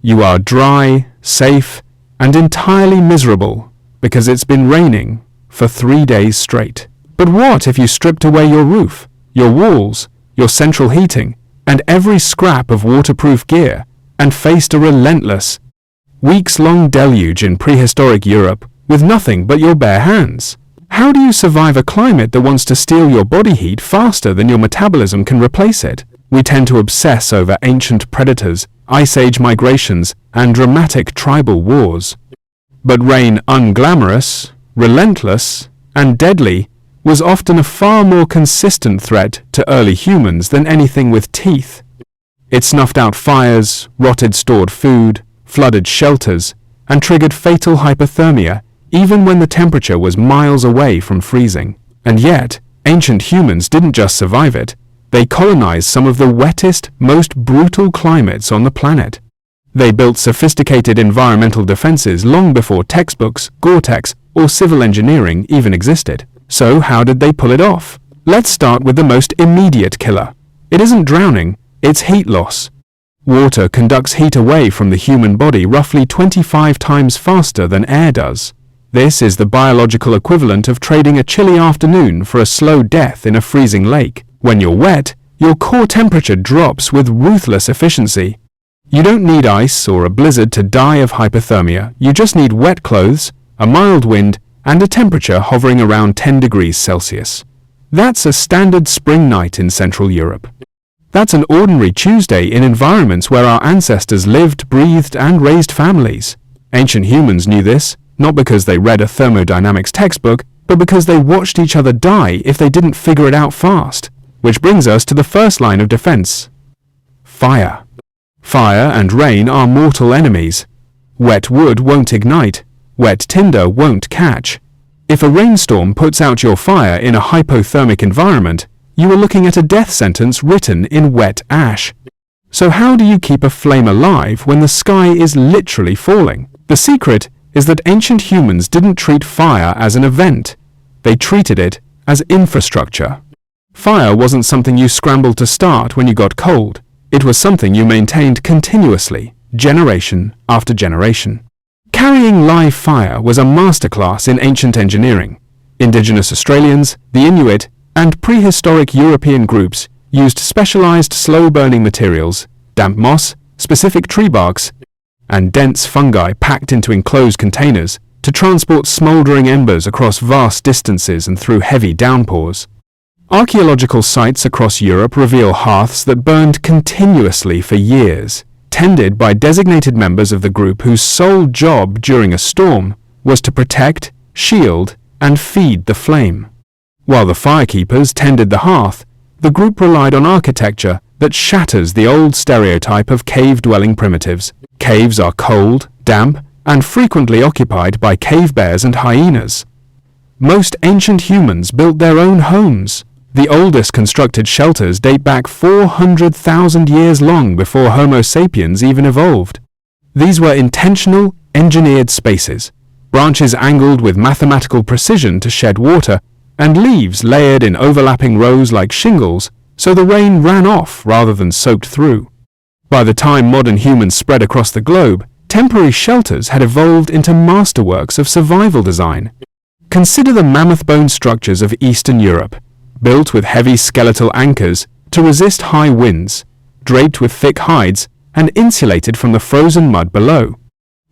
You are dry, safe, and entirely miserable because it's been raining for 3 days straight. But what if you stripped away your roof, your walls, your central heating, and every scrap of waterproof gear, and faced a relentless, weeks-long deluge in prehistoric Europe with nothing but your bare hands? How do you survive a climate that wants to steal your body heat faster than your metabolism can replace it? We tend to obsess over ancient predators, ice age migrations, and dramatic tribal wars. But rain, unglamorous, relentless, and deadly, was often a far more consistent threat to early humans than anything with teeth. It snuffed out fires, rotted stored food, flooded shelters, and triggered fatal hypothermia even when the temperature was miles away from freezing. And yet, ancient humans didn't just survive it, they colonized some of the wettest, most brutal climates on the planet. They built sophisticated environmental defenses long before textbooks, Gore-Tex, or civil engineering even existed. So how did they pull it off? Let's start with the most immediate killer. It isn't drowning, it's heat loss. Water conducts heat away from the human body roughly 25 times faster than air does. This is the biological equivalent of trading a chilly afternoon for a slow death in a freezing lake. When you're wet, your core temperature drops with ruthless efficiency. You don't need ice or a blizzard to die of hypothermia, you just need wet clothes, a mild wind, and a temperature hovering around 10 degrees Celsius. That's a standard spring night in Central Europe. That's an ordinary Tuesday in environments where our ancestors lived, breathed, and raised families. Ancient humans knew this, not because they read a thermodynamics textbook, but because they watched each other die if they didn't figure it out fast. Which brings us to the first line of defense. Fire. Fire and rain are mortal enemies. Wet wood won't ignite. Wet tinder won't catch. If a rainstorm puts out your fire in a hypothermic environment, you are looking at a death sentence written in wet ash. So how do you keep a flame alive when the sky is literally falling? The secret is that ancient humans didn't treat fire as an event. They treated it as infrastructure. Fire wasn't something you scrambled to start when you got cold. It was something you maintained continuously, generation after generation. Carrying live fire was a masterclass in ancient engineering. Indigenous Australians, the Inuit, and prehistoric European groups used specialized slow-burning materials, damp moss, specific tree barks, and dense fungi packed into enclosed containers to transport smoldering embers across vast distances and through heavy downpours. Archaeological sites across Europe reveal hearths that burned continuously for years, tended by designated members of the group whose sole job during a storm was to protect, shield, and feed the flame. While the firekeepers tended the hearth, the group relied on architecture that shatters the old stereotype of cave-dwelling primitives. Caves are cold, damp, and frequently occupied by cave bears and hyenas. Most ancient humans built their own homes. The oldest constructed shelters date back 400,000 years long before Homo sapiens even evolved. These were intentional, engineered spaces, branches angled with mathematical precision to shed water, and leaves layered in overlapping rows like shingles so the rain ran off rather than soaked through. By the time modern humans spread across the globe, temporary shelters had evolved into masterworks of survival design. Consider the mammoth bone structures of Eastern Europe, built with heavy skeletal anchors to resist high winds, draped with thick hides, and insulated from the frozen mud below.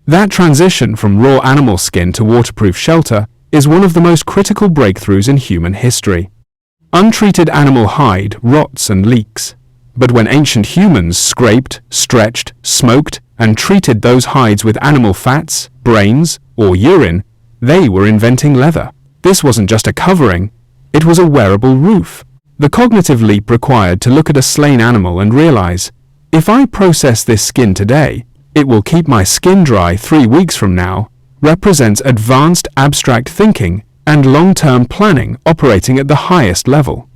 That transition from raw animal skin to waterproof shelter is one of the most critical breakthroughs in human history. Untreated animal hide rots and leaks, but when ancient humans scraped, stretched, smoked, and treated those hides with animal fats, brains, or urine, they were inventing leather. This wasn't just a covering, it was a wearable roof. The cognitive leap required to look at a slain animal and realize, if I process this skin today, it will keep my skin dry 3 weeks from now, represents advanced abstract thinking and long-term planning operating at the highest level.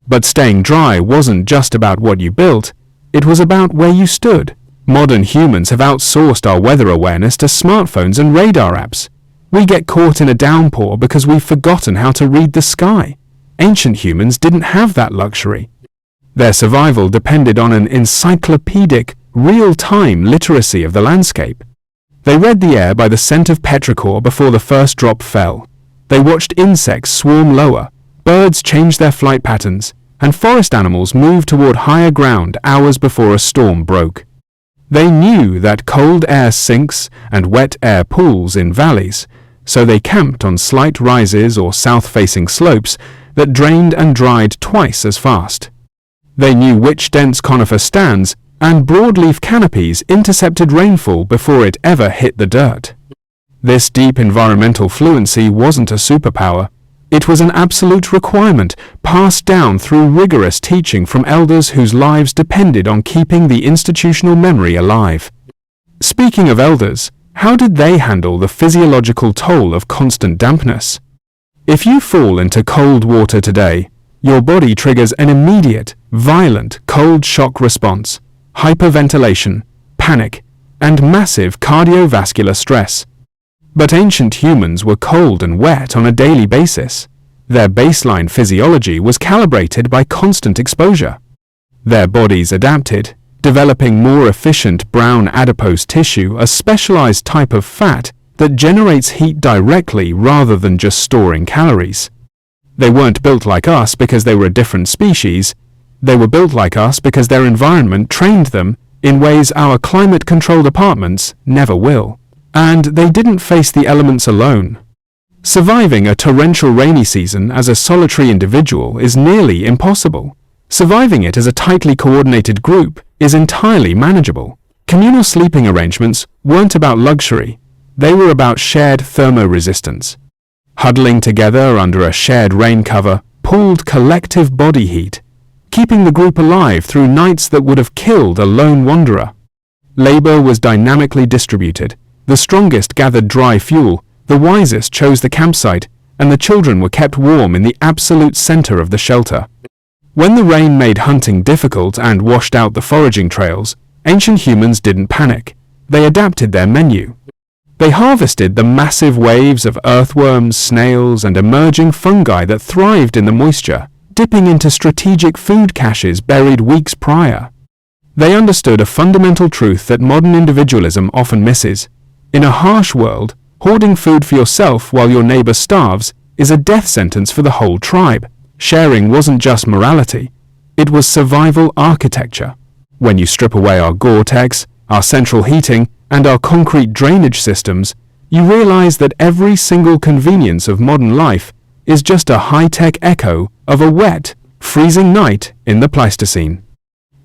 But staying dry wasn't just about what you built, it was about where you stood. Modern humans have outsourced our weather awareness to smartphones and radar apps. We get caught in a downpour because we've forgotten how to read the sky. Ancient humans didn't have that luxury. Their survival depended on an encyclopedic, real-time literacy of the landscape. They read the air by the scent of petrichor before the first drop fell. They watched insects swarm lower, birds change their flight patterns, and forest animals move toward higher ground hours before a storm broke. They knew that cold air sinks and wet air pools in valleys, so they camped on slight rises or south-facing slopes that drained and dried twice as fast. They knew which dense conifer stands and broadleaf canopies intercepted rainfall before it ever hit the dirt. This deep environmental fluency wasn't a superpower. It was an absolute requirement passed down through rigorous teaching from elders whose lives depended on keeping the institutional memory alive. Speaking of elders, how did they handle the physiological toll of constant dampness? If you fall into cold water today, your body triggers an immediate, violent cold shock response, hyperventilation, panic, and massive cardiovascular stress. But ancient humans were cold and wet on a daily basis. Their baseline physiology was calibrated by constant exposure. Their bodies adapted, developing more efficient brown adipose tissue, a specialized type of fat that generates heat directly rather than just storing calories. They weren't built like us because they were a different species. They were built like us because their environment trained them in ways our climate-controlled apartments never will. And they didn't face the elements alone. Surviving a torrential rainy season as a solitary individual is nearly impossible. Surviving it as a tightly coordinated group is entirely manageable. Communal sleeping arrangements weren't about luxury. They were about shared thermoresistance. Huddling together under a shared rain cover pooled collective body heat, keeping the group alive through nights that would have killed a lone wanderer. Labor was dynamically distributed. The strongest gathered dry fuel, the wisest chose the campsite, and the children were kept warm in the absolute center of the shelter. When the rain made hunting difficult and washed out the foraging trails, ancient humans didn't panic. They adapted their menu. They harvested the massive waves of earthworms, snails, and emerging fungi that thrived in the moisture, dipping into strategic food caches buried weeks prior. They understood a fundamental truth that modern individualism often misses. In a harsh world, hoarding food for yourself while your neighbor starves is a death sentence for the whole tribe. Sharing wasn't just morality, it was survival architecture. When you strip away our Gore-Tex, our central heating, and our concrete drainage systems, you realize that every single convenience of modern life is just a high-tech echo of a wet, freezing night in the Pleistocene.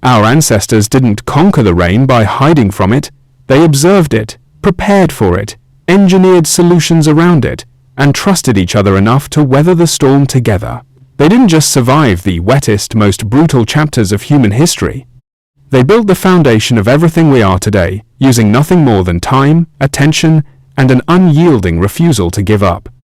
Our ancestors didn't conquer the rain by hiding from it. They observed it, prepared for it, engineered solutions around it, and trusted each other enough to weather the storm together. They didn't just survive the wettest, most brutal chapters of human history. They built the foundation of everything we are today, using nothing more than time, attention, and an unyielding refusal to give up.